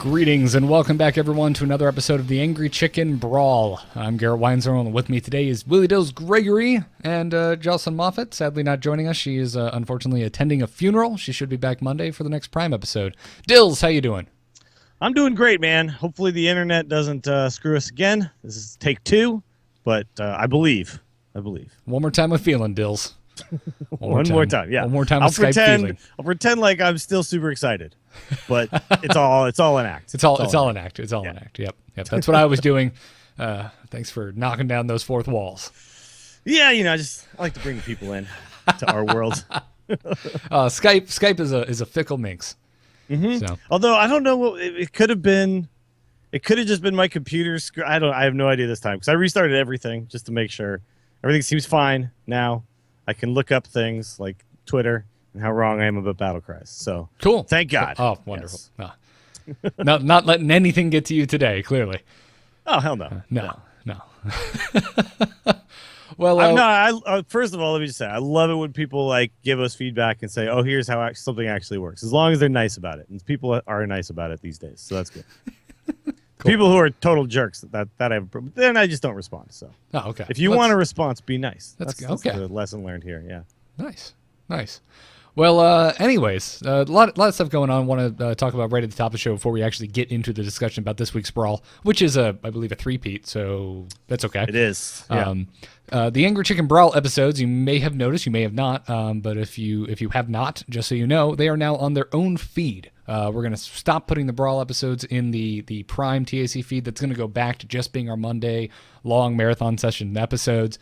Greetings and welcome back, everyone, to another episode of the Angry Chicken Brawl. I'm Garrett Weinzorn, and with me today is Willie Dills Gregory and Jocelyn Moffat. Sadly not joining us. She is unfortunately attending a funeral. She should be back Monday for the next Prime episode. Dills, how you doing? I'm doing great, man. Hopefully the internet doesn't screw us again. This is take two, but I believe. One more time with feeling, Dills. One more time, yeah. One more time with Skype feeling. I'll pretend like I'm still super excited, but it's all an act. It's all an act. It's all an act. Yep. That's what I was doing. Thanks for knocking down those fourth walls. Yeah, I like to bring people in to our world. Skype is a fickle minx. Mm-hmm. So. Although I don't know what it could have been. It could have just been my computer. I have no idea this time because I restarted everything just to make sure everything seems fine now. I can look up things like Twitter and how wrong I am about battle cries. So cool. Thank God. Oh, wonderful. Yes. Not letting anything get to you today, clearly. Oh, hell no. No. Well, first of all, let me just say, I love it when people like give us feedback and say, "Oh, here's how something actually works." As long as they're nice about it, and people are nice about it these days, so that's good. Cool. People who are total jerks, that I have, then I just don't respond. So, okay. If you want a response, be nice. That's okay. The lesson learned here. Yeah. Nice. Well, anyways, a lot of stuff going on. I want to talk about right at the top of the show before we actually get into the discussion about this week's Brawl, which is, I believe, a three-peat, so that's okay. It is. Yeah. The Angry Chicken Brawl episodes, you may have noticed, you may have not, but if you have not, just so you know, they are now on their own feed. We're going to stop putting the Brawl episodes in the Prime TAC feed. That's going to go back to just being our Monday long marathon session episodes.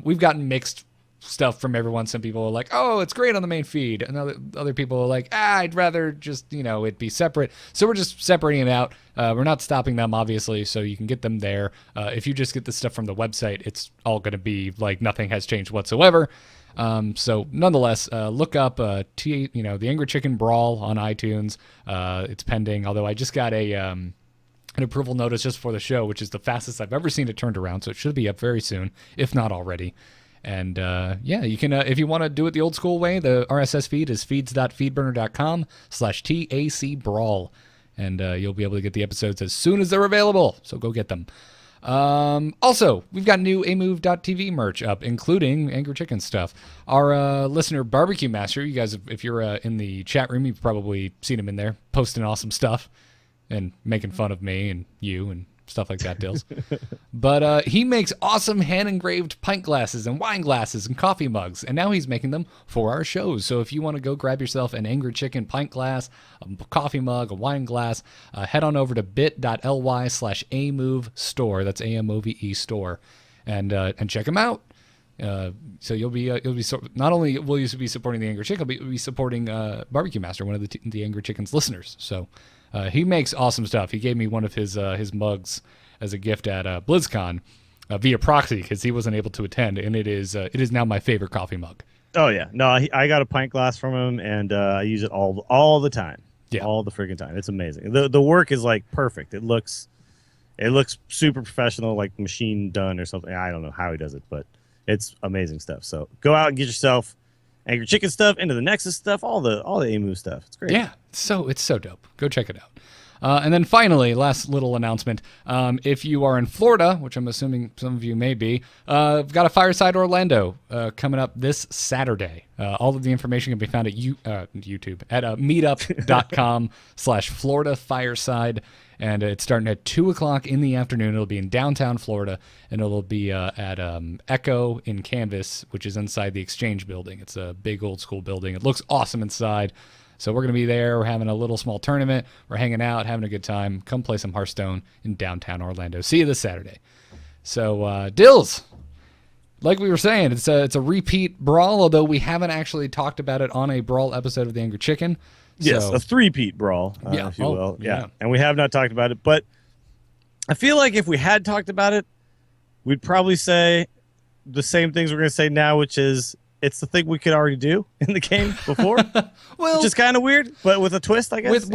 We've gotten mixed stuff from everyone. Some people are like, oh, it's great on the main feed, and other people are like, I'd rather just it be separate. So we're just separating it out. We're not stopping them, obviously, so you can get them there. If you just get the stuff from the website, it's all going to be like nothing has changed whatsoever. So nonetheless, look up the Angry Chicken Brawl on iTunes. It's pending, although I just got an approval notice just for the show, which is the fastest I've ever seen it turned around, so it should be up very soon, if not already. And you can, if you want to do it the old school way, the RSS feed is feeds.feedburner.com/TAC Brawl. And you'll be able to get the episodes as soon as they're available. So go get them. Also, we've got new amove.tv merch up, including Angry Chicken stuff. Our listener, Barbecue Master, you guys, if you're in the chat room, you've probably seen him in there posting awesome stuff and making fun of me and you and stuff like that, Dills. But he makes awesome hand-engraved pint glasses and wine glasses and coffee mugs, and now he's making them for our shows. So if you want to go grab yourself an Angry Chicken pint glass, a coffee mug, a wine glass, head on over to bit.ly/amove store. That's AMOVE store, and check them out. So you'll be not only will you be supporting the Angry Chicken, but you'll be supporting Barbecue Master, one of the Angry Chicken's listeners. So. He makes awesome stuff. He gave me one of his mugs as a gift at BlizzCon via proxy because he wasn't able to attend, and it is now my favorite coffee mug. Oh yeah, no, I got a pint glass from him, and I use it all the time. Yeah, all the freaking time. It's amazing. The work is like perfect. It looks super professional, like machine done or something. I don't know how he does it, but it's amazing stuff. So go out and get yourself Angry Chicken stuff, into the Nexus stuff, all the AMU stuff. It's great. Yeah, it's so dope. Go check it out. And then finally, last little announcement. If you are in Florida, which I'm assuming some of you may be, I've got a Fireside Orlando coming up this Saturday. All of the information can be found at YouTube at meetup.com/Florida Fireside. And it's starting at 2 o'clock in the afternoon. It'll be in downtown Florida, and it'll be at Echo in Canvas, which is inside the Exchange building. It's a big old school building. It looks awesome inside. So we're going to be there. We're having a little small tournament. We're hanging out, having a good time. Come play some Hearthstone in downtown Orlando. See you this Saturday. So, Dills, like we were saying, it's a repeat Brawl, although we haven't actually talked about it on a Brawl episode of the Angry Chicken. Yes, a three-peat Brawl, if you will. Yeah, and we have not talked about it, but I feel like if we had talked about it, we'd probably say the same things we're going to say now, which is it's the thing we could already do in the game before, which is kind of weird, but with a twist, I guess.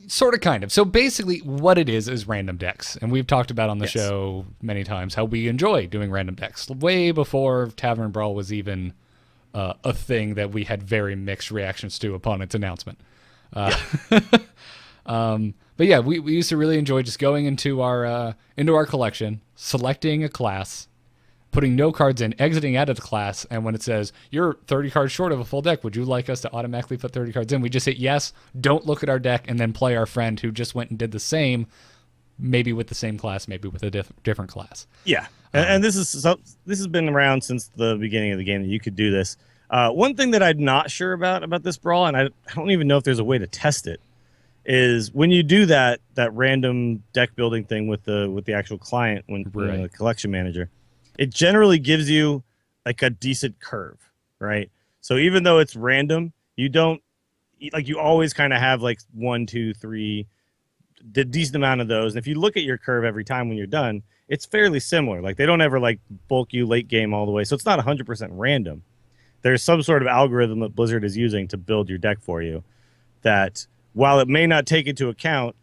Sort of, kind of. So basically what it is random decks, and we've talked about on the show many times how we enjoy doing random decks, way before Tavern Brawl was even a thing that we had very mixed reactions to upon its announcement. But yeah, we used to really enjoy just going into our collection, selecting a class, putting no cards in, exiting out of the class, and when it says, you're 30 cards short of a full deck, would you like us to automatically put 30 cards in? We just hit yes, don't look at our deck, and then play our friend who just went and did the same, maybe with the same class, maybe with a different class. Yeah, and this has been around since the beginning of the game that you could do this. One thing that I'm not sure about this brawl, and I don't even know if there's a way to test it, is when you do that random deck building thing with the actual client when the collection manager, it generally gives you like a decent curve, right? So even though it's random, you always kind of have like 1, 2, 3, the decent amount of those. And if you look at your curve every time when you're done, it's fairly similar. Like they don't ever like bulk you late game all the way. So it's not 100% random. There's some sort of algorithm that Blizzard is using to build your deck for you that, while it may not take into account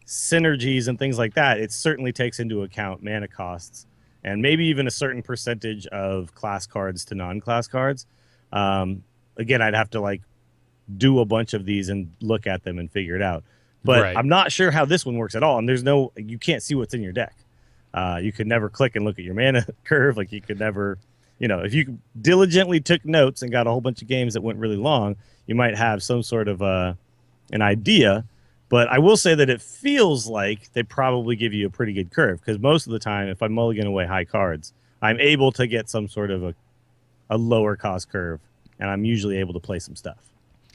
synergies and things like that, it certainly takes into account mana costs and maybe even a certain percentage of class cards to non-class cards. Again, I'd have to like do a bunch of these and look at them and figure it out. But I'm not sure how this one works at all. And you can't see what's in your deck. You could never click and look at your mana curve. Like you could never, if you diligently took notes and got a whole bunch of games that went really long, you might have some sort of an idea. But I will say that it feels like they probably give you a pretty good curve, because most of the time, if I mulligan away high cards, I'm able to get some sort of a lower cost curve, and I'm usually able to play some stuff.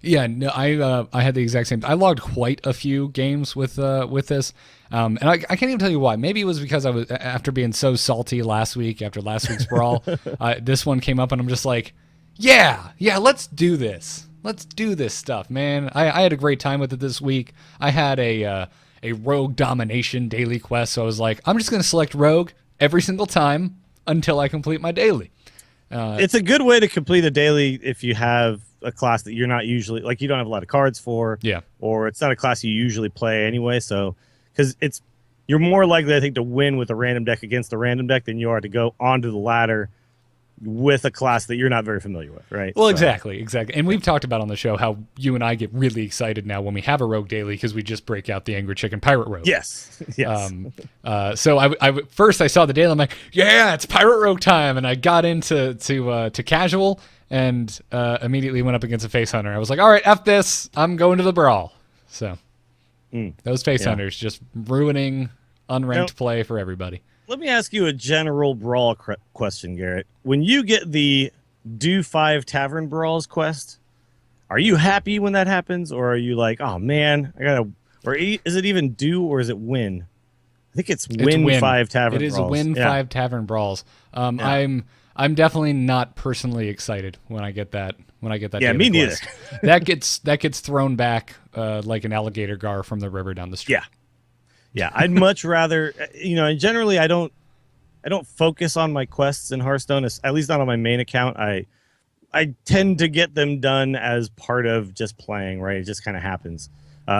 Yeah, no, I had the exact same. I logged quite a few games with this, and I can't even tell you why. Maybe it was because I was, after being so salty last week after last week's brawl, this one came up, and I'm just like, yeah, let's do this. Let's do this stuff, man. I had a great time with it this week. I had a rogue domination daily quest, so I was like, I'm just going to select rogue every single time until I complete my daily. It's a good way to complete a daily if you have a class that you're not usually, like, you don't have a lot of cards for, or it's not a class you usually play anyway. So, because you're more likely, I think, to win with a random deck against a random deck than you are to go onto the ladder with a class that you're not very familiar with, right? Well, exactly. And we've talked about on the show how you and I get really excited now when we have a rogue daily because we just break out the Angry Chicken Pirate Rogue. Yes. So I first I saw the daily, I'm like, yeah, it's Pirate Rogue time, and I got into to casual and immediately went up against a face hunter. I was like, all right, F this, I'm going to the brawl. So those face hunters just ruining unranked play for everybody. Let me ask you a general brawl question, Garrett. When you get the do 5 Tavern Brawls quest, are you happy when that happens, or are you like, oh man, or is it even do, or is it win? I think it's win 5 Tavern Brawls. It is win 5 Tavern Brawls. I'm definitely not personally excited when I get that. Yeah, me neither. that gets thrown back like an alligator gar from the river down the street. Yeah, I'd much rather, and generally I don't focus on my quests in Hearthstone, at least not on my main account. I tend to get them done as part of just playing, right? It just kind of happens.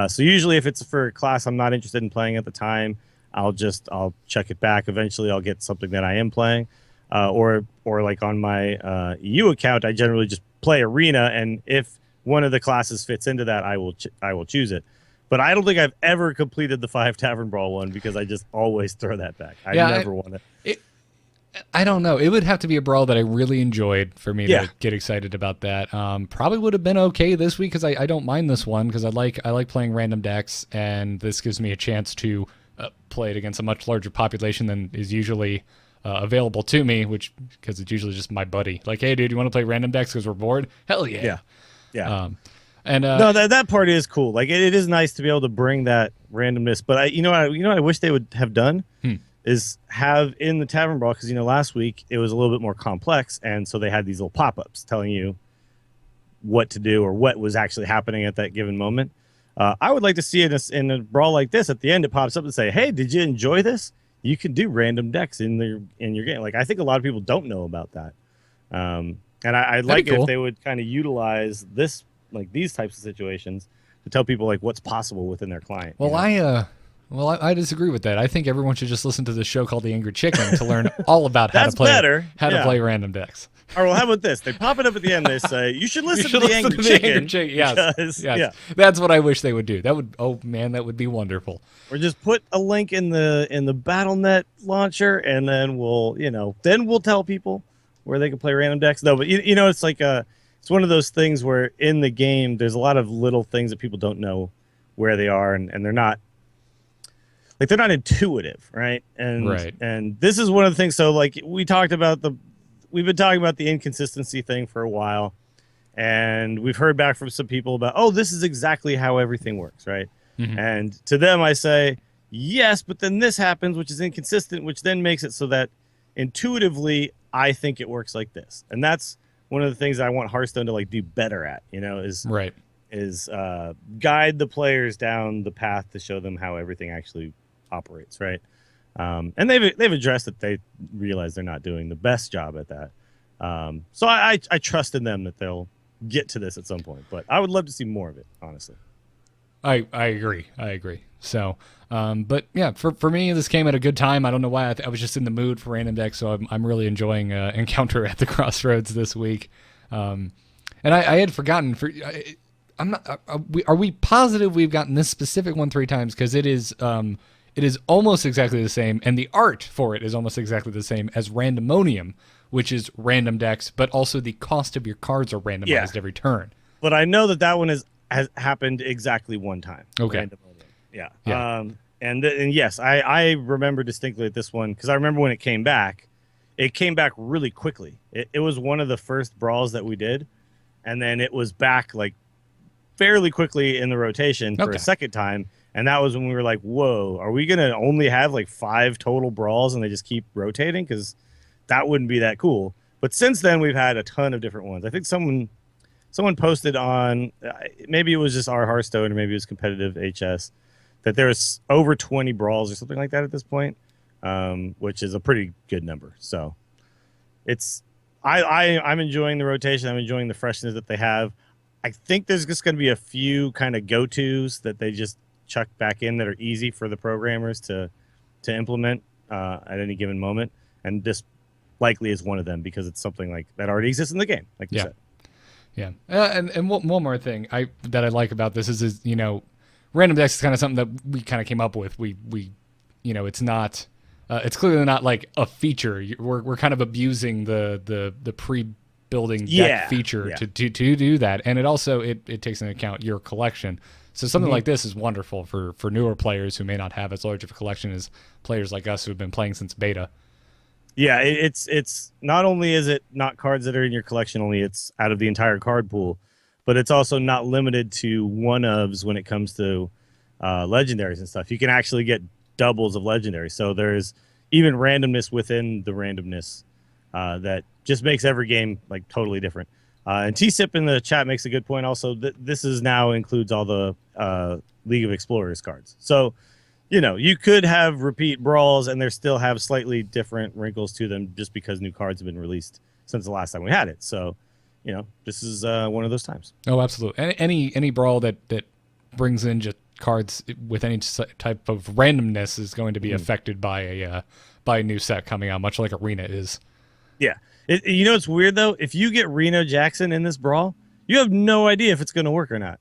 So usually if it's for a class I'm not interested in playing at the time, I'll check it back. Eventually I'll get something that I am playing. Or like on my EU account, I generally just play Arena, and if one of the classes fits into that, I will choose it. But I don't think I've ever completed the 5 Tavern Brawl one because I just always throw that back. I never want it. I don't know. It would have to be a brawl that I really enjoyed for me to get excited about that. Probably would have been okay this week because I don't mind this one because I like playing random decks, and this gives me a chance to play it against a much larger population than is usually available to me, because it's usually just my buddy. Like, hey, dude, you want to play random decks because we're bored? Hell yeah. Yeah. No, that part is cool. Like it is nice to be able to bring that randomness. But I wish they would have done is have in the Tavern Brawl, because last week it was a little bit more complex, and so they had these little pop-ups telling you what to do or what was actually happening at that given moment. I would like to see it in a brawl like this. At the end, it pops up and say, "Hey, did you enjoy this? You can do random decks in your game." Like, I think a lot of people don't know about that, and I'd like it if they would kind of utilize this. Like these types of situations to tell people like what's possible within their client. Well, Well, I disagree with that. I think everyone should just listen to the show called The Angry Chicken to learn all about how to play random decks. All right, well, how about this? They pop it up at the end. They say, you should listen to the Angry Chicken. Yes. Yeah. That's what I wish they would do. That would be wonderful. Or just put a link in the BattleNet launcher, and then we'll tell people where they can play random decks. No, but it's like it's one of those things where in the game there's a lot of little things that people don't know where they are, and they're not intuitive, right? And this is one of the things. So like we've been talking about the inconsistency thing for a while, and we've heard back from some people about, this is exactly how everything works, right? Mm-hmm. And to them I say, yes, but then this happens, which is inconsistent, which then makes it so that intuitively I think it works like this. And that's one of the things I want Hearthstone to like do better at, is guide the players down the path to show them how everything actually operates, right? And they've addressed that they realize they're not doing the best job at that. So I trust in them that they'll get to this at some point, but I would love to see more of it, honestly. I agree. So, but yeah, for me, this came at a good time. I don't know why. I was just in the mood for random decks, so I'm really enjoying Encounter at the Crossroads this week. And I had forgotten. I'm not. Are we positive we've gotten this specific one 3 times? Because it is almost exactly the same, and the art for it is almost exactly the same as Randomonium, which is random decks, but also the cost of your cards are randomized every turn. But I know that one has happened exactly one time. Okay. Yeah. And yes, I remember distinctly at this one, because I remember when it came back really quickly. It was one of the first brawls that we did, and then it was back like fairly quickly in the rotation for a second time. And that was when we were like, whoa, are we going to only have like 5 total brawls and they just keep rotating? Because that wouldn't be that cool. But since then, we've had a ton of different ones. I think someone posted on, maybe it was just our Hearthstone or maybe it was competitive HS, that there was over 20 brawls or something like that at this point, which is a pretty good number. So I'm enjoying the rotation. I'm enjoying the freshness that they have. I think there's just going to be a few kind of go-tos that they just chuck back in that are easy for the programmers to implement at any given moment, and this likely is one of them because it's something like that already exists in the game, like you said. Yeah, and one more thing that I like about this is random decks is kind of something that we kind of came up with. We it's not it's clearly not like a feature. We're kind of abusing the pre-building deck feature to do that, and it also it takes into account your collection. So something like this is wonderful for newer players who may not have as large of a collection as players like us who have been playing since beta. Yeah, it's not only is it not cards that are in your collection, only it's out of the entire card pool, but it's also not limited to one-ofs when it comes to legendaries and stuff. You can actually get doubles of legendaries. So there's even randomness within the randomness that just makes every game like totally different. And T-Sip in the chat makes a good point also. This is now includes all the League of Explorers cards. So, you could have repeat brawls and they still have slightly different wrinkles to them just because new cards have been released since the last time we had it. So, this is one of those times. Oh, absolutely. Any brawl that brings in just cards with any type of randomness is going to be affected by a new set coming out, much like Arena is. Yeah. It's weird, though? If you get Reno Jackson in this brawl, you have no idea if it's going to work or not.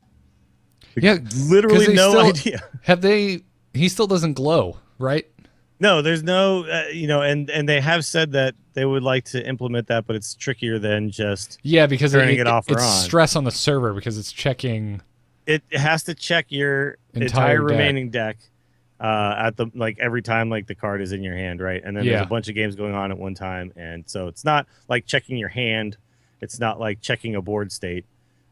Literally no idea. He still doesn't glow, right? No, there's no, and they have said that they would like to implement that, but it's trickier than just because turning it off or on. It's stress on the server because it's checking. It has to check your entire remaining deck. At the every time the card is in your hand, right? And then there's a bunch of games going on at one time, and so it's not like checking your hand. It's not like checking a board state.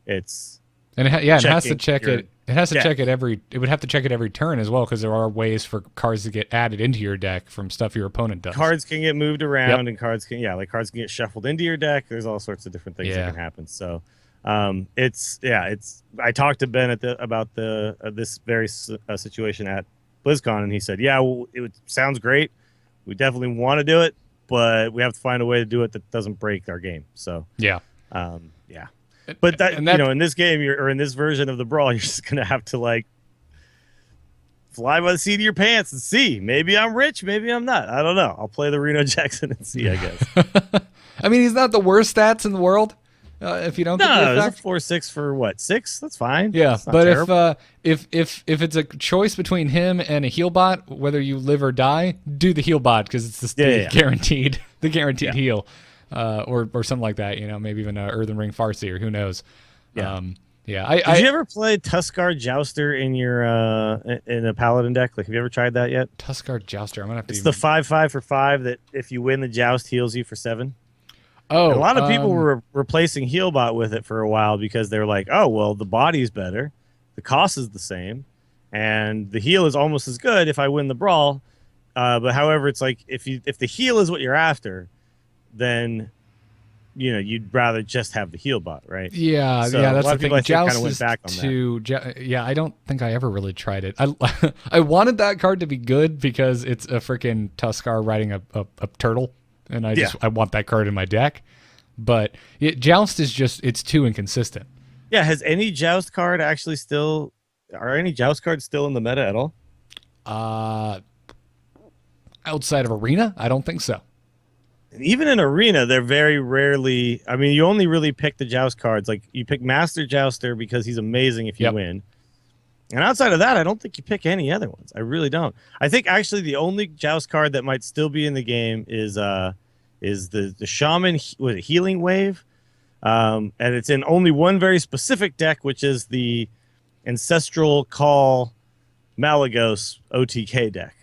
It's it has to check it. It has to check it every. It would have to check it every turn as well because there are ways for cards to get added into your deck from stuff your opponent does. Cards can get moved around, and cards can get shuffled into your deck. There's all sorts of different things that can happen. So. It's I talked to Ben about this very situation at BlizzCon, and he said, it sounds great. We definitely want to do it, but we have to find a way to do it that doesn't break our game. So but in this game or in this version of the brawl, you're just gonna have to fly by the seat of your pants and see. Maybe I'm rich, maybe I'm not. I don't know. I'll play the Reno Jackson and see, I guess. I mean, he's not the worst stats in the world. If you don't get the effect. It's a 4/6 for what? 6? That's fine. Yeah, but terrible. if it's a choice between him and a heal bot, whether you live or die, do the heal bot because it's the guaranteed heal, or something like that. Maybe even a Earthen Ring Farseer. Who knows? Yeah. Did you ever play Tuskar Jouster in your in a Paladin deck? Like, have you ever tried that yet? Tuskar Jouster. I'm gonna have to. It's the 5/5 for 5 that if you win the joust heals you for 7. Oh, and a lot of people were replacing Healbot with it for a while because they were like, oh, well, the body's better, the cost is the same, and the heal is almost as good if I win the brawl. But however, it's like if the heal is what you're after, then you'd rather just have the Healbot, right? Yeah, so that's the thing. Joust kind of went back on that. Yeah, I don't think I ever really tried it. I wanted that card to be good because it's a freaking Tuskar riding a turtle. And I want that card in my deck. But Joust is it's too inconsistent. Yeah, has any Joust card actually are any Joust cards still in the meta at all? Outside of Arena, I don't think so. Even in Arena, they're very rarely, I mean, you only really pick the Joust cards. Like, you pick Master Jouster because he's amazing if you win. And outside of that, I don't think you pick any other ones. I really don't. I think actually the only Joust card that might still be in the game is the Shaman Healing Wave. And it's in only one very specific deck, which is the Ancestral Call Malagos OTK deck.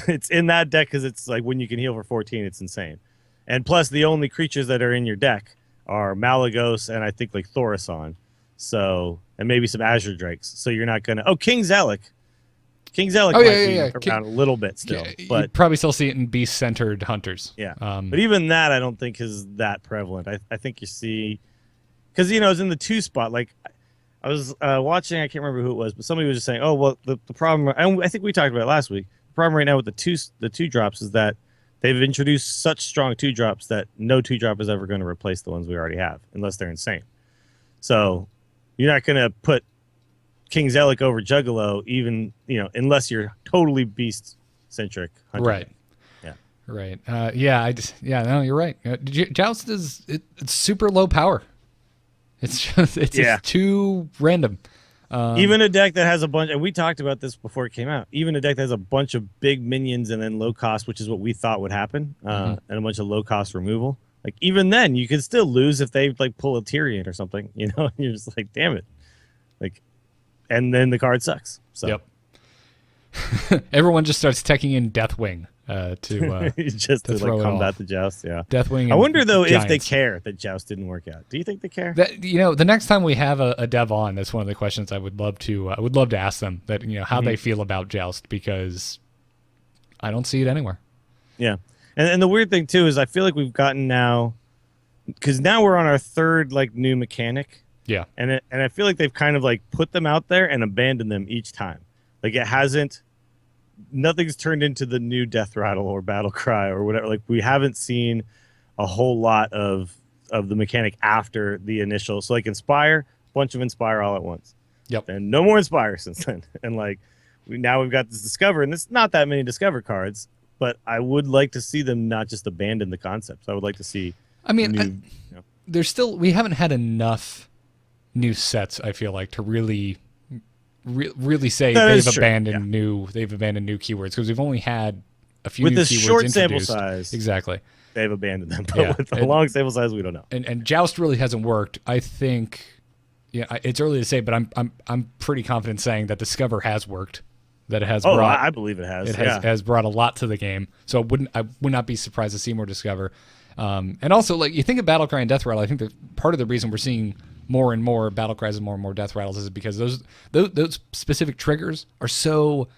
It's in that deck because it's like when you can heal for 14, it's insane. And plus, the only creatures that are in your deck are Malagos and I think like Thaurissan. So, and maybe some Azure Drakes. So you're not going to... Oh, King Zellic. King Zellic might be around a little bit still. But you'd probably still see it in beast-centered hunters. Yeah. But even that, I don't think is that prevalent. I think you see... Because, it's in the 2 spot. Like, I was watching, I can't remember who it was, but somebody was just saying, oh, well, the problem... And I think we talked about it last week. The problem right now with the two drops is that they've introduced such strong 2 drops that no 2 drop is ever going to replace the ones we already have, unless they're insane. So... You're not going to put King Zellic over Juggalo, even, unless you're totally beast-centric. Right. Yeah. Right. No, you're right. Joust it's super low power. It's just too random. Even a deck that has a bunch, and we talked about this before it came out, even a deck that has a bunch of big minions and then low cost, which is what we thought would happen, and a bunch of low cost removal. Like, even then, you could still lose if they like pull a Tyrion or something, and you're just like, damn it, like, and then the card sucks. So. Yep. Everyone just starts teching in Deathwing to combat the Joust. Yeah, Deathwing. I wonder though if they care that Joust didn't work out. Do you think they care? The next time we have a dev on, that's one of the questions I would love to ask them. That how they feel about Joust, because I don't see it anywhere. Yeah. And the weird thing, too, is I feel like we've gotten now... Because now we're on our 3rd, like, new mechanic. Yeah. And I feel like they've kind of, like, put them out there and abandoned them each time. Like, it hasn't... Nothing's turned into the new Death Rattle or Battle Cry or whatever. Like, we haven't seen a whole lot of the mechanic after the initial... So, like, Inspire, bunch of Inspire all at once. Yep. And no more Inspire since then. And, like, now we've got this Discover, and it's not that many Discover cards. But I would like to see them not just abandon the concepts. I would like to see. I mean, there's still, we haven't had enough new sets, I feel like, to really say they've abandoned new keywords, because we've only had a few with new this keywords short introduced. sample size. Exactly. They've abandoned them, but with a long sample size, we don't know. And Joust really hasn't worked. I think, it's early to say, but I'm pretty confident saying that Discover has worked. That it has brought. I believe it has. It has brought a lot to the game. So I would not be surprised to see more Discover. And also, like, you think of Battlecry and Death Rattle, I think that part of the reason we're seeing more and more Battlecries and more Death Rattles is because those specific triggers are so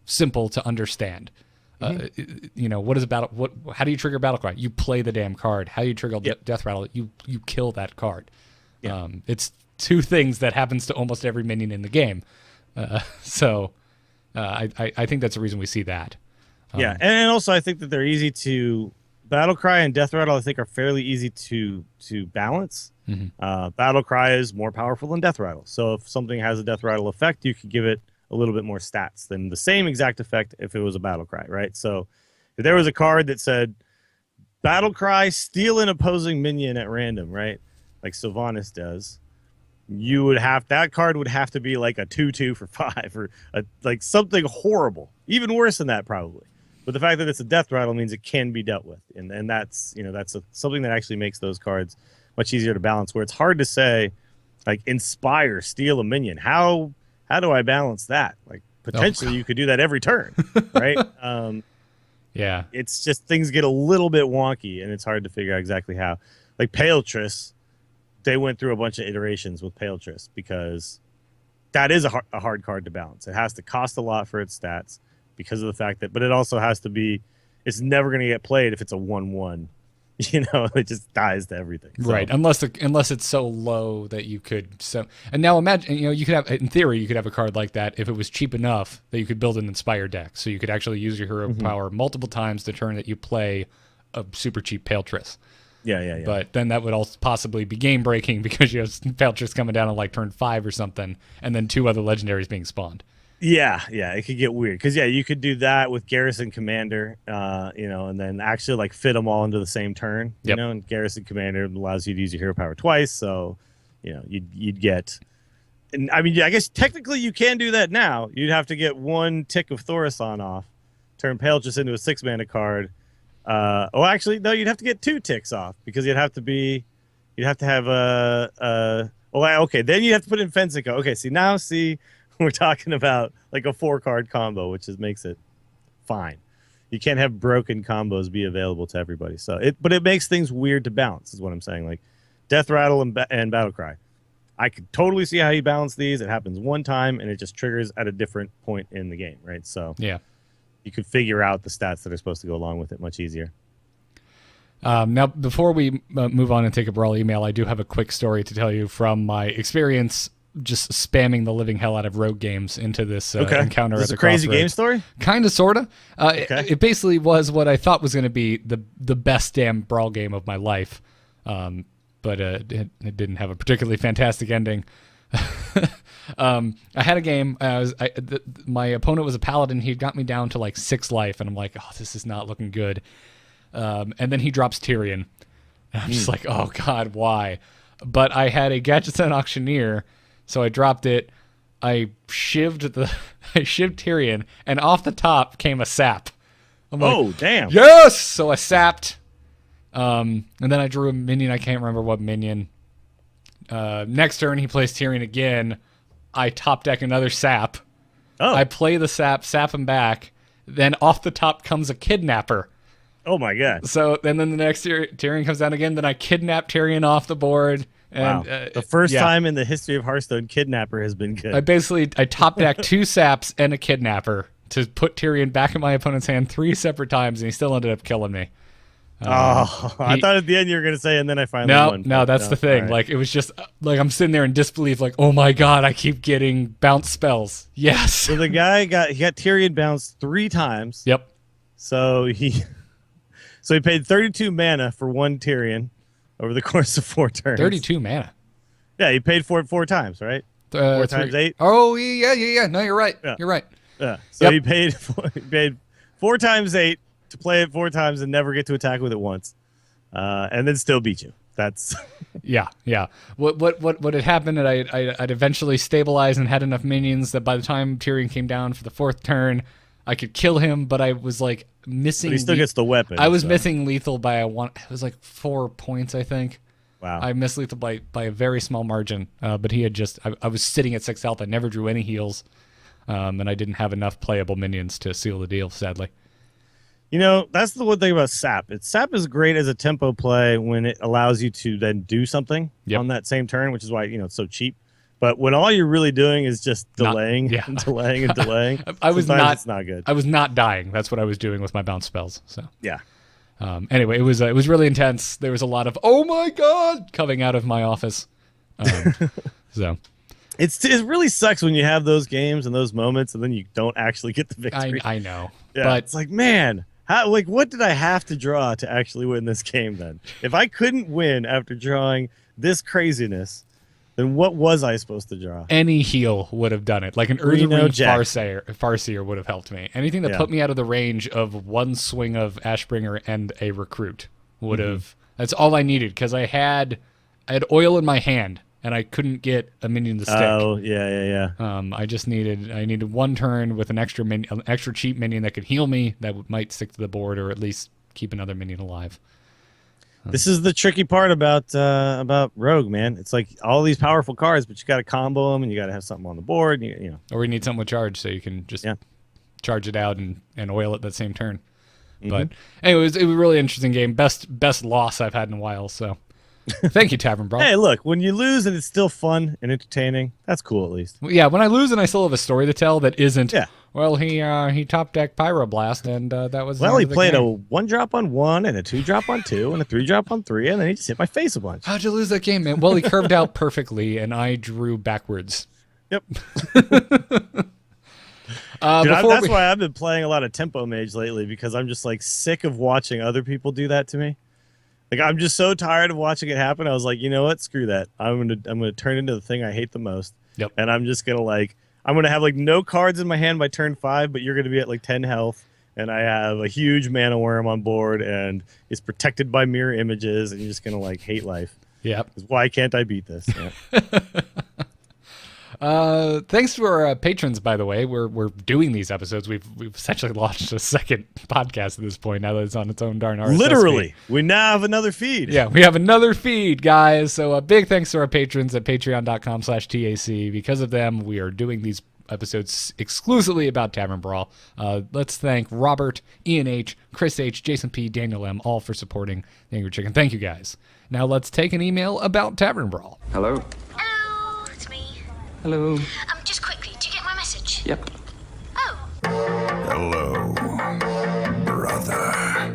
simple to understand. What is a battle? How do you trigger Battlecry? You play the damn card. How do you trigger Death Rattle? You kill that card. Yeah. It's 2 things that happens to almost every minion in the game. I think that's the reason we see that. And also I think that they're easy to... Battlecry and Death Rattle, I think, are fairly easy to balance. Battlecry is more powerful than Death Rattle. So if something has a Death Rattle effect, you can give it a little bit more stats than the same exact effect if it was a battle cry, right? So if there was a card that said battle cry, steal an opposing minion at random, right? Like Sylvanas does, that card would have to be like a 2/2 for 5 or like something horrible, even worse than that probably. But the fact that it's a death rattle means it can be dealt with, and that's something that actually makes those cards much easier to balance. Where it's hard to say, like inspire, steal a minion. How do I balance that? Like potentially you could do that every turn, right? Yeah, it's just things get a little bit wonky, and it's hard to figure out exactly how. Like Paletriss, they went through a bunch of iterations with Paletriss because that is a hard card to balance. It has to cost a lot for its stats because of the fact that, but it also has to be, it's never going to get played if it's a 1/1. It just dies to everything. So. Right, unless it's so low that you could. And now imagine, you could have, in theory, you could have a card like that if it was cheap enough that you could build an Inspire deck, so you could actually use your hero power multiple times the turn that you play a super cheap Paletriss. Yeah. But then that would also possibly be game breaking because you have Paletriss coming down on like turn 5 or something, and then 2 other legendaries being spawned. Yeah, it could get weird because you could do that with Garrison Commander, and then actually like fit them all into the same turn. And Garrison Commander allows you to use your hero power twice, so you'd get. And I mean, I guess technically you can do that now. You'd have to get 1 tick of Thaurissan off, turn Paletriss into a 6-mana card. Actually, no, you'd have to get 2 ticks off because you'd have to have okay, then you'd have to put in Fensico. Okay, we're talking about like a 4-card combo, which makes it fine. You can't have broken combos be available to everybody. But it makes things weird to balance, is what I'm saying. Like Death Rattle and Battlecry. I could totally see how you balance these. It happens one time, and it just triggers at a different point in the game, right? So yeah, you could figure out the stats that are supposed to go along with it much easier. Now, before we move on and take a Brawl email, I do have a quick story to tell you from my experience just spamming the living hell out of rogue games into this encounter at the crazy Crossroads. Game story? Kind of, sort of. It basically was what I thought was going to be the best damn Brawl game of my life, but it didn't have a particularly fantastic ending. I had a game. My opponent was a paladin. He got me down to like 6 life, and I'm like, oh, this is not looking good. And then he drops Tyrion. And I'm just like, oh god, why? But I had a Gadgetzan Auctioneer, so I dropped it. I shivved Tyrion, and off the top came a sap. I'm like, damn! Yes! So I sapped. And then I drew a minion. I can't remember what minion. Next turn, he plays Tyrion again. I top deck another sap. I play the sap him back. Then off the top comes a Kidnapper. Oh my god! So then the next Tyrion comes down again. Then I kidnap Tyrion off the board. And, wow. The first time in the history of Hearthstone, Kidnapper has been good. I top deck 2 saps and a Kidnapper to put Tyrion back in my opponent's hand 3 separate times, and he still ended up killing me. I thought at the end you were going to say, and then I finally won. No, that's the thing. Right. Like, it was just, like, I'm sitting there in disbelief, like, oh my god, I keep getting bounce spells. Yes. So the guy got Tyrion bounced 3 times. Yep. So he paid 32 mana for 1 Tyrion over the course of 4 turns. 32 mana? Yeah, he paid for it 4 times, right? 4 times 8? Oh, yeah. No, you're right. Yeah. You're right. Yeah. So he paid 4 times 8 to play it 4 times and never get to attack with it once, and then still beat you. That's yeah. What had happened? That I'd eventually stabilized and had enough minions that by the time Tyrion came down for the 4th turn, I could kill him. But I was like missing. But he still gets the weapon. I was missing lethal by it was like 4 points, I think. Wow. I missed lethal by a very small margin. But he had just. I was sitting at 6 health. I never drew any heals, and I didn't have enough playable minions to seal the deal. Sadly. That's the one thing about Sap. Sap is great as a tempo play when it allows you to then do something on that same turn, which is why it's so cheap. But when all you're really doing is just delaying and delaying and delaying, it's not good. I was not dying. That's what I was doing with my bounce spells. So yeah. Anyway, it was really intense. There was a lot of oh my god coming out of my office. So it really sucks when you have those games and those moments, and then you don't actually get the victory. I know, but it's like, man. What did I have to draw to actually win this game then? If I couldn't win after drawing this craziness, Then what was I supposed to draw? Any heal would have done it. Like an Urza Reach Farseer would have helped me. Anything that put me out of the range of one swing of Ashbringer and a recruit would have. That's all I needed because I had oil in my hand and I couldn't get a minion to stick. Oh yeah. I needed one turn with an extra cheap minion that could heal me that might stick to the board or at least keep another minion alive. This is the tricky part about Rogue, man. It's like all these powerful cards, but you got to combo them, and you got to have something on the board. You know, or you need something with charge, so you can just charge it out and oil it that same turn. But anyways, it was a really interesting game. Best loss I've had in a while. So thank you, Tavern Brawl. Hey, look, when you lose and it's still fun and entertaining, that's cool at least. Yeah, when I lose and I still have a story to tell that isn't. Yeah. Well, he top decked Pyroblast, and that was. Well, he played a 1-drop on 1 and a 2-drop on 2 and a 3-drop on 3, and then he just hit my face a bunch. How'd you lose that game, man? Well, he curved out perfectly, and I drew backwards. Yep. Dude, that's why I've been playing a lot of Tempo Mage lately, because I'm just like sick of watching other people do that to me. Like, I'm just so tired of watching it happen. I was like, you know what? Screw that. I'm gonna turn into the thing I hate the most. Yep. And I'm just gonna I'm going to have like no cards in my hand by turn 5, but you're going to be at like 10 health. And I have a huge mana worm on board and it's protected by mirror images. And you're just going to like hate life. Yep. Why can't I beat this? Thanks to our patrons, by the way. We're doing these episodes. We've essentially launched a second podcast at this point now that it's on its own darn RSS Literally. feed. We now have another feed. Yeah, we have another feed, guys. So a big thanks to our patrons at patreon.com/TAC. Because of them, we are doing these episodes exclusively about Tavern Brawl. Let's thank Robert, Ian H., Chris H., Jason P., Daniel M., all for supporting the Angry Chicken. Thank you, guys. Now let's take an email about Tavern Brawl. Hello. Hello, it's me. Hello. Just quickly, do you get my message? Yep. Oh. Hello, brother.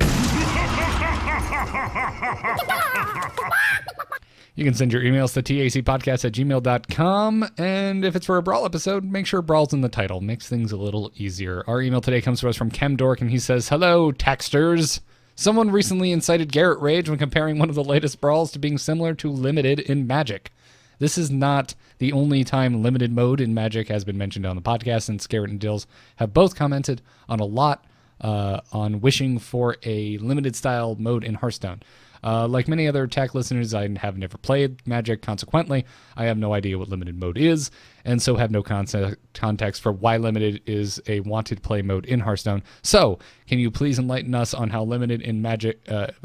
You can send your emails to tacpodcast@gmail.com, and if it's for a Brawl episode, make sure Brawl's in the title. Makes things a little easier. Our email today comes to us from Chemdork, and he says, "Hello, texters. Someone recently incited Garrett rage when comparing one of the latest Brawls to being similar to Limited in Magic. This is not the only time limited mode in Magic has been mentioned on the podcast, since Garrett and Dills have both commented on a lot on wishing for a limited style mode in Hearthstone. Like many other tech listeners, I have never played Magic. Consequently, I have no idea what limited mode is, and so have no context for why limited is a wanted play mode in Hearthstone. So, can you please enlighten us on how limited in Magic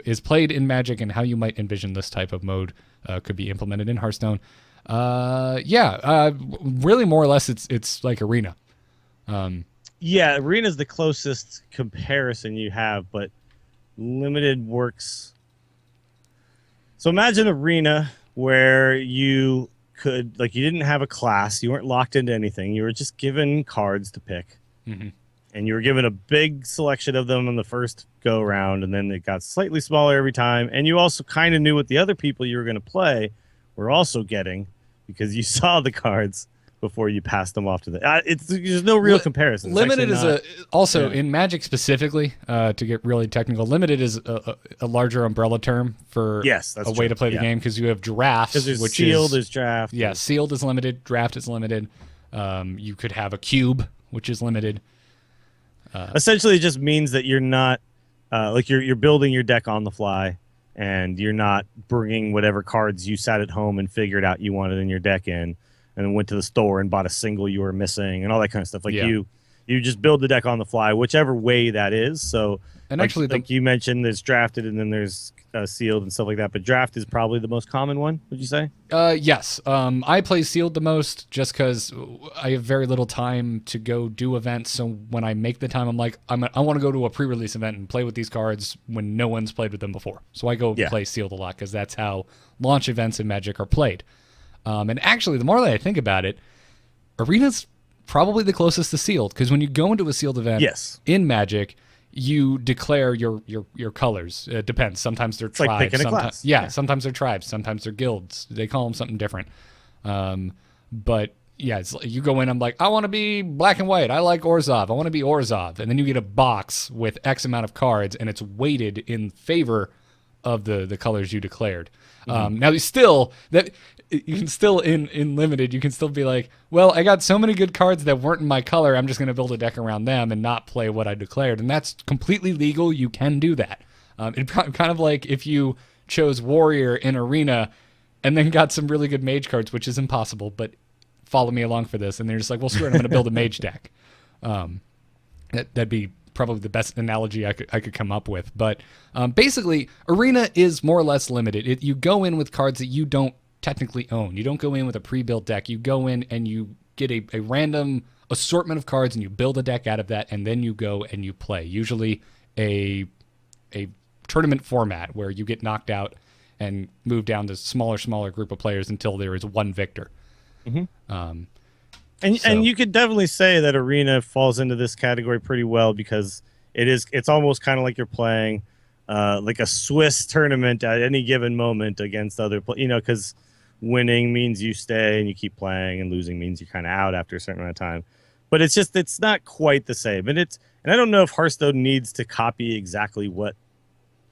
is played in Magic, and how you might envision this type of mode could be implemented in Hearthstone?" Really, more or less, it's like Arena. Yeah, Arena is the closest comparison you have, but limited works. So imagine Arena where you could, like, you didn't have a class, you weren't locked into anything, you were just given cards to pick, and you were given a big selection of them on the first go round, and then it got slightly smaller every time, and you also kind of knew what the other people you were going to play were also getting because you saw the cards before you passed them off to the. There's no real comparison. It's limited is in Magic specifically. To get really technical, limited is a larger umbrella term for a way to play the game, because you have drafts, which sealed is draft. Yeah, sealed is limited. Draft is limited. You could have a cube, which is limited. Essentially, it just means that you're not like you're building your deck on the fly, and you're not bringing whatever cards you sat at home and figured out you wanted in your deck in, and then went to the store and bought a single you were missing and all that kind of stuff. Like you just build the deck on the fly, whichever way that is. So, and like, actually, like you mentioned, there's drafted and then there's sealed and stuff like that. But draft is probably the most common one. Would you say? Yes. I play sealed the most just because I have very little time to go do events. So when I make the time, I'm like, I want to go to a pre-release event and play with these cards when no one's played with them before. So I go play sealed a lot because that's how launch events in Magic are played. And actually, the more that I think about it, Arena's probably the closest to sealed, because when you go into a sealed event in Magic, you declare your colors. It depends. Sometimes they're tribes. Like picking a class. Sometimes they're tribes. Sometimes they're guilds. They call them something different. But yeah, it's like you go in. I'm like, I want to be black and white. I like Orzhov. I want to be Orzhov. And then you get a box with X amount of cards, and it's weighted in favor of the colors you declared. Now, still, that you can still in limited, you can still be like, well, I got so many good cards that weren't in my color, I'm just going to build a deck around them and not play what I declared. And that's completely legal. You can do that. It kind of like if you chose Warrior in Arena and then got some really good mage cards, which is impossible, but follow me along for this. And they're just like, well, screw it, I'm going to build a mage deck. That'd be probably the best analogy I could come up with. But basically, Arena is more or less limited. You go in with cards that you don't technically own. You don't go in with a pre-built deck. You go in and you get a random assortment of cards and you build a deck out of that, and then you go and you play. Usually a tournament format where you get knocked out and move down to smaller group of players until there is one victor. Mm-hmm. And you could definitely say that Arena falls into this category pretty well because it's almost kind of like you're playing like a Swiss tournament at any given moment against other because winning means you stay and you keep playing, and losing means you're kind of out after a certain amount of time. But it's not quite the same. And I don't know if Hearthstone needs to copy exactly what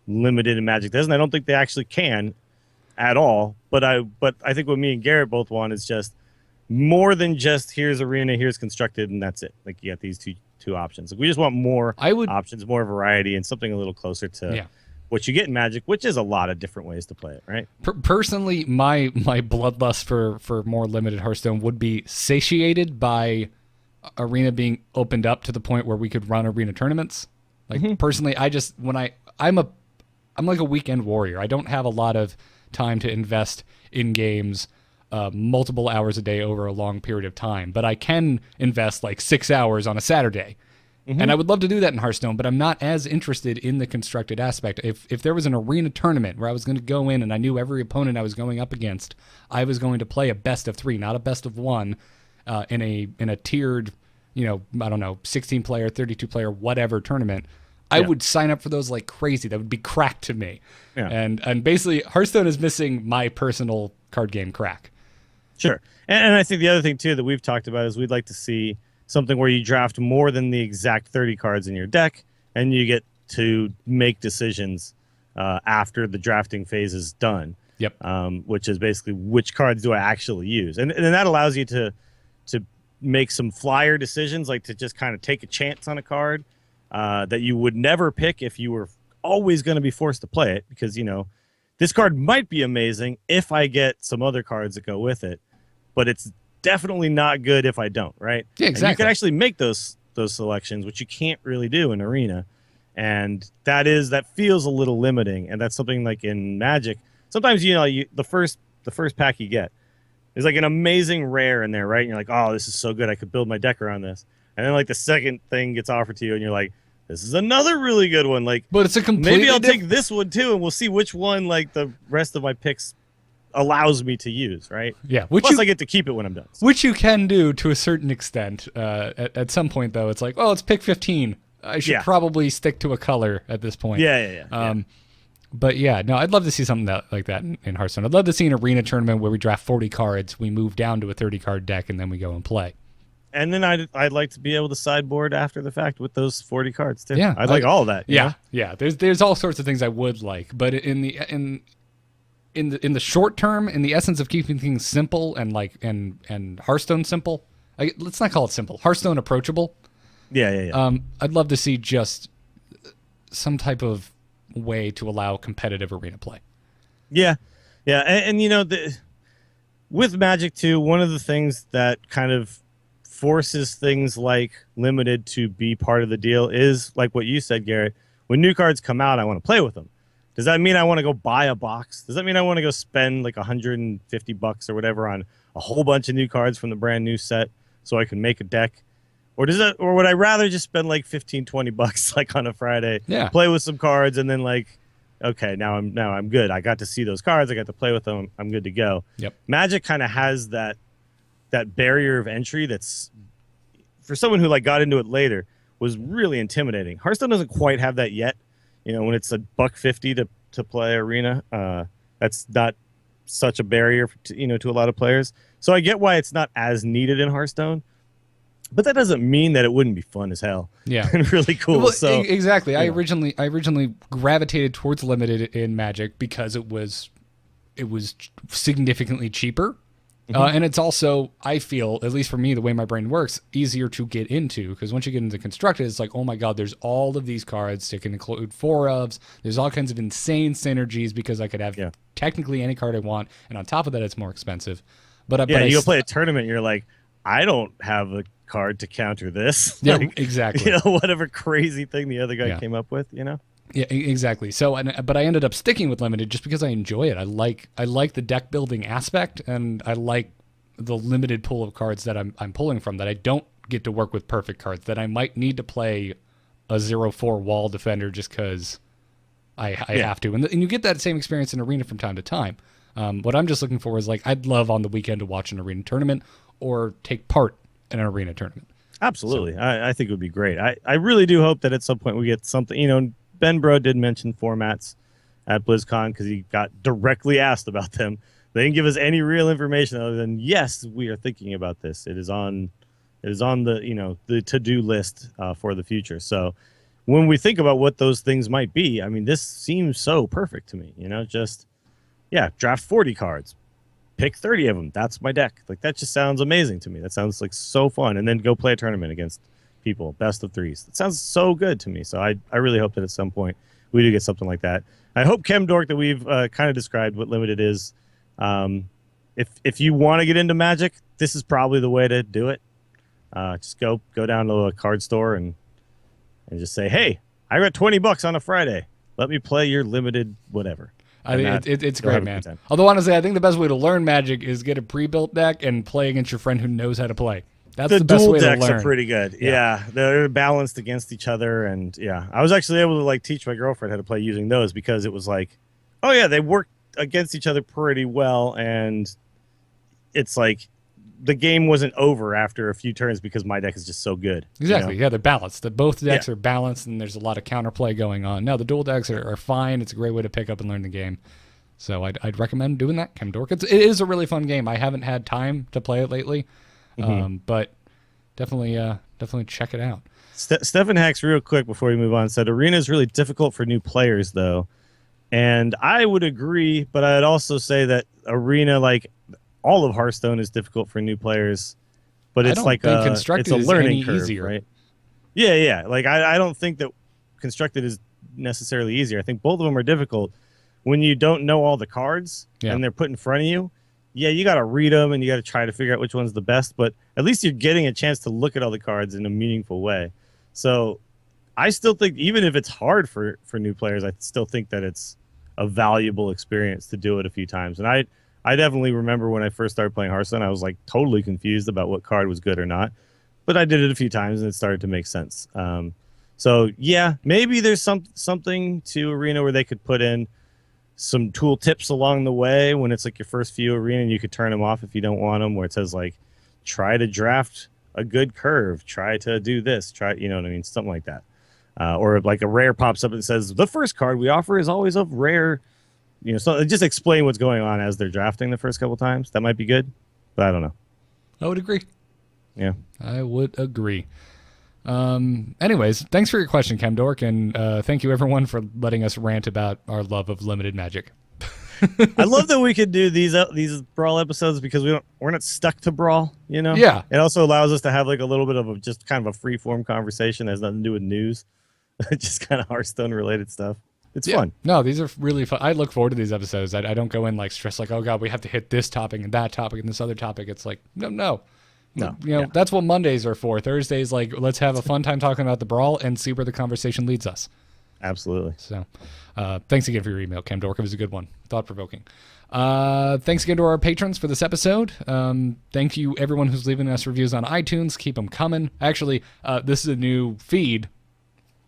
Limited and Magic does, and I don't think they actually can at all. But I think what me and Garrett both want is just more than just here's Arena, here's Constructed, and that's it. Like, you got these two options. Like, we just want more options, more variety, and something a little closer to what you get in Magic, which is a lot of different ways to play it, right? Personally, my bloodlust for more limited Hearthstone would be satiated by Arena being opened up to the point where we could run Arena tournaments. Like, personally, I'm like a weekend warrior. I don't have a lot of time to invest in games multiple hours a day over a long period of time, but I can invest like 6 hours on a Saturday. And I would love to do that in Hearthstone, but I'm not as interested in the constructed aspect. If there was an Arena tournament where I was going to go in and I knew every opponent I was going up against, I was going to play a best of 3, not a best of 1, in a tiered, I don't know, 16 player, 32 player, whatever tournament. I would sign up for those like crazy. That would be crack to me. Yeah. And basically, Hearthstone is missing my personal card game crack. Sure. And I think the other thing, too, that we've talked about is we'd like to see something where you draft more than the exact 30 cards in your deck, and you get to make decisions after the drafting phase is done. Yep. Which is basically which cards do I actually use. And that allows you to make some flyer decisions, like to just kind of take a chance on a card that you would never pick if you were always going to be forced to play it, because, this card might be amazing if I get some other cards that go with it, but it's definitely not good if I don't, right? Yeah, exactly. And you can actually make those selections, which you can't really do in Arena, and that feels a little limiting. And that's something like in Magic. Sometimes the first pack you get is like an amazing rare in there, right? And you're like, oh, this is so good, I could build my deck around this. And then like the second thing gets offered to you, and you're like, this is another really good one. Like, but it's a completely maybe I'll take this one too, and we'll see which one like the rest of my picks allows me to use, right? Yeah. Plus, I get to keep it when I'm done. Which you can do to a certain extent. At some point, though, it's like, oh, it's pick 15. I should probably stick to a color at this point. Yeah. But yeah, no, I'd love to see something like that in Hearthstone. I'd love to see an Arena tournament where we draft 40 cards, we move down to a 30-card deck, and then we go and play. And then I'd like to be able to sideboard after the fact with those 40 cards too. Yeah, I'd like all of that. Yeah. There's all sorts of things I would like, but in the short term, in the essence of keeping things simple and Hearthstone simple, let's not call it simple. Hearthstone approachable. Yeah. I'd love to see just some type of way to allow competitive Arena play. Yeah. And with Magic too, one of the things that kind of forces things like Limited to be part of the deal is like what you said, Garrett. When new cards come out, I want to play with them. Does that mean I want to go buy a box? Does that mean I want to go spend like $150 or whatever on a whole bunch of new cards from the brand new set so I can make a deck? Or would I rather just spend like $15-20 like on a Friday, play with some cards, and then like, okay, now I'm good. I got to see those cards, I got to play with them, I'm good to go. Yep. Magic kind of has that barrier of entry that's, for someone who like got into it later, was really intimidating. Hearthstone doesn't quite have that yet. When it's $150 to play Arena, that's not such a barrier to a lot of players. So I get why it's not as needed in Hearthstone, but that doesn't mean that it wouldn't be fun as hell. Yeah, and really cool. Well, so exactly. I originally gravitated towards Limited in Magic because it was it was significantly cheaper. And it's also, I feel, at least for me, the way my brain works, easier to get into. Because once you get into Constructed, it's like, oh my God, there's all of these cards. It can include 4-ofs. There's all kinds of insane synergies because I could have technically any card I want. And on top of that, it's more expensive. But you go play a tournament, and you're like, I don't have a card to counter this. Yeah, like, exactly. Whatever crazy thing the other guy came up with, Yeah, exactly. So, but I ended up sticking with limited just because I enjoy it. I like the deck building aspect, and I like the limited pool of cards that I'm pulling from that I don't get to work with perfect cards that I might need to play a 0/4 wall defender just because I have to. And you get that same experience in Arena from time to time. What I'm just looking for is like I'd love on the weekend to watch an Arena tournament or take part in an Arena tournament. Absolutely. So, I think it would be great. I really do hope that at some point we get something, Ben Bro did mention formats at BlizzCon because he got directly asked about them. They didn't give us any real information other than, yes, we are thinking about this. It is on the the to-do list for the future. So when we think about what those things might be, I mean, this seems so perfect to me. Draft 40 cards, pick 30 of them. That's my deck. Like that just sounds amazing to me. That sounds like so fun. And then go play a tournament against people, best of 3s. That sounds so good to me. So I really hope that at some point we do get something like that. I hope Chemdork, that we've kind of described what limited is. If you want to get into Magic, this is probably the way to do it. Just go down to a card store and just say, hey, I got $20 on a Friday. Let me play your limited whatever. I think it's great, man. Although honestly, I think the best way to learn Magic is get a pre-built deck and play against your friend who knows how to play. That's the best way to learn. The dual decks are pretty good. Yeah, they're balanced against each other, and I was actually able to like teach my girlfriend how to play using those because it was like, oh yeah, they work against each other pretty well, and it's like the game wasn't over after a few turns because my deck is just so good. Exactly. Yeah, they're balanced. Both decks are balanced, and there's a lot of counterplay going on. No, the dual decks are fine. It's a great way to pick up and learn the game. So I'd recommend doing that, Chemdork. It is a really fun game. I haven't had time to play it lately, but definitely check it out. Stephen Hacks, real quick before we move on, said Arena is really difficult for new players, though. And I would agree, but I'd also say that Arena, like all of Hearthstone, is difficult for new players. But it's like it's a learning curve, easier. Right? Yeah. Like I don't think that Constructed is necessarily easier. I think both of them are difficult. When you don't know all the cards and they're put in front of you, you got to read them and you got to try to figure out which one's the best. But at least you're getting a chance to look at all the cards in a meaningful way. So I still think, even if it's hard for new players, I still think that it's a valuable experience to do it a few times. And I definitely remember when I first started playing Hearthstone, I was like totally confused about what card was good or not. But I did it a few times and it started to make sense. So yeah, maybe there's something to Arena where they could put in some tool tips along the way when it's like your first few Arena, and you could turn them off if you don't want them, where it says like, try to draft a good curve, try to do this, you know what I mean? Something like that. Or like a rare pops up and says, the first card we offer is always of rare, so just explain what's going on as they're drafting the first couple times. That might be good, but I don't know. I would agree. Yeah. I would agree. Anyways, thanks for your question, Chemdork, and thank you everyone for letting us rant about our love of limited Magic. I love that we could do these Brawl episodes because we're not stuck to Brawl, Yeah. It also allows us to have like a little bit of just kind of a free form conversation that has nothing to do with news. Just kind of Hearthstone related stuff. It's fun. No, these are really fun. I look forward to these episodes. I don't go in like stressed, like, oh God, we have to hit this topic and that topic and this other topic. It's like, no. That's what Mondays are for. Thursdays, like, let's have a fun time talking about the Brawl and see where the conversation leads us. Absolutely. So thanks again for your email, Chemdork. It was a good one. Thought-provoking. Thanks again to our patrons for this episode. Thank you, everyone who's leaving us reviews on iTunes. Keep them coming. Actually, this is a new feed,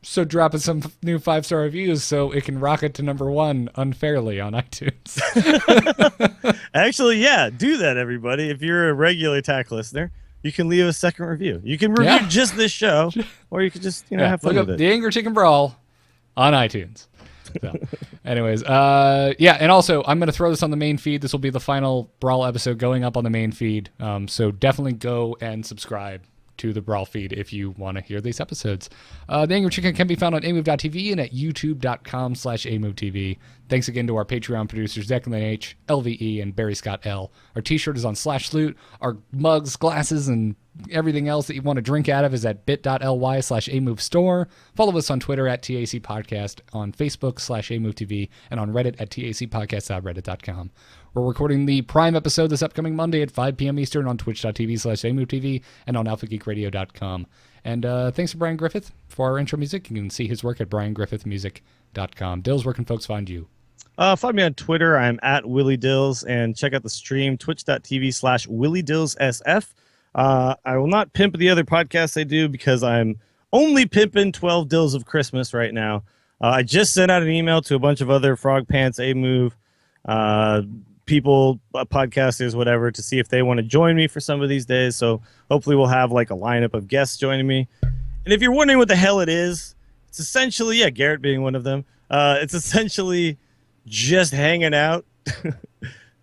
so drop us some new 5-star reviews so it can rocket to #1 unfairly on iTunes. Actually, yeah, do that, everybody. If you're a regular TAC listener, you can leave a second review. You can review just this show, or you could just have fun with it. The Angry Chicken Brawl on iTunes. So, anyways, and also I'm going to throw this on the main feed. This will be the final Brawl episode going up on the main feed. So definitely go and subscribe to the Brawl feed if you want to hear these episodes. The Angry Chicken can be found on amove.tv and at youtube.com/amovetv. Thanks again to our Patreon producers, Declan H, LVE, and Barry Scott L. Our t-shirt is on /loot. Our mugs, glasses, and everything else that you want to drink out of is at bit.ly/amovestore. Follow us on Twitter at TAC Podcast, on Facebook /amovetv, and on Reddit at tacpodcast.reddit.com. We're recording the Prime episode this upcoming Monday at 5 p.m. Eastern on twitch.tv/amovetv and on alphageekradio.com. And thanks to Brian Griffith for our intro music. You can see his work at briangriffithmusic.com. Dills, where can folks find you? Find me on Twitter. I'm at Willie Dills, and check out the stream, twitch.tv/WillieDillsSF. I will not pimp the other podcasts I do because I'm only pimping 12 Dills of Christmas right now. I just sent out an email to a bunch of other Frog Pants, A-Move, people, podcasters, whatever, to see if they want to join me for some of these days. So hopefully we'll have like a lineup of guests joining me. And if you're wondering what the hell it is, it's essentially, Garrett being one of them, it's essentially just hanging out,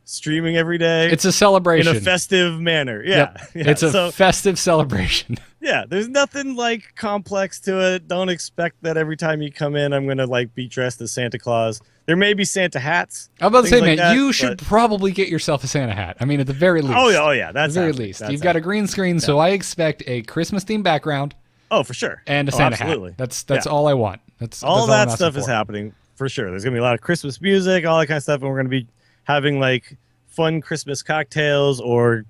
streaming every day. It's a celebration. In a festive manner. Yeah. Yep. It's a festive celebration. Yeah, there's nothing like complex to it. Don't expect that every time you come in, I'm going to like be dressed as Santa Claus. There may be Santa hats. I'm about to say, man, you should probably get yourself a Santa hat. I mean, at the very least. Oh, yeah. That's at the very least. You've got a green screen, so I expect a Christmas-themed background. Oh, for sure. And a Santa hat. That's all I want. That's all that stuff is happening, for sure. There's going to be a lot of Christmas music, all that kind of stuff, and we're going to be having like fun Christmas cocktails or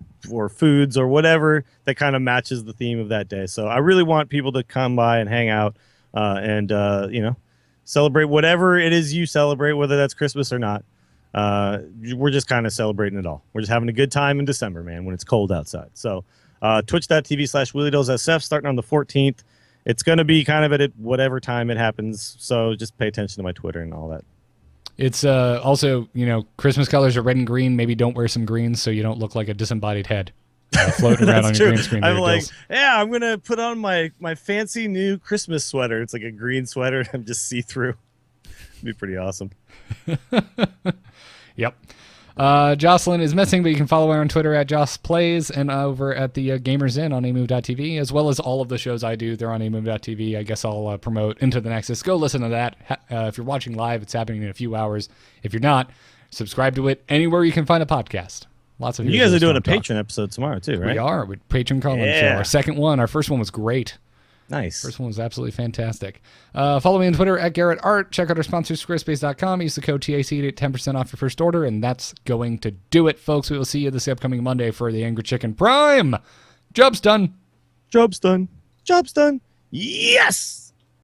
foods or whatever that kind of matches the theme of that day. So I really want people to come by and hang out and celebrate whatever it is you celebrate, whether that's Christmas or not. We're just kind of celebrating it all. We're just having a good time in December, man, when it's cold outside. So twitch.tv/WillieDillsSF starting on the 14th. It's going to be kind of at whatever time it happens. So just pay attention to my Twitter and all that. It's also, Christmas colors are red and green. Maybe don't wear some greens so you don't look like a disembodied head floating around on your green screen. I'm like, I'm going to put on my fancy new Christmas sweater. It's like a green sweater. I'm just see-through. It'd be pretty awesome. Yep. Jocelyn is missing, but you can follow her on Twitter at JossPlays and over at the Gamers Inn on amove.tv, as well as all of the shows I do. They're on amove.tv. I guess I'll promote Into the Nexus. Go listen to that. If you're watching live, it's happening in a few hours. If you're not, subscribe to it anywhere you can find a podcast. Lots of you guys are doing a Patreon episode tomorrow too, right? We are with Patreon Colin Show. Our second one. Our first one was great. Nice. First one was absolutely fantastic. Follow me on Twitter at Garrett Art. Check out our sponsor, Squarespace.com. Use the code TAC to get 10% off your first order. And that's going to do it, folks. We will see you this upcoming Monday for the Angry Chicken Prime. Job's done. Job's done. Job's done. Yes!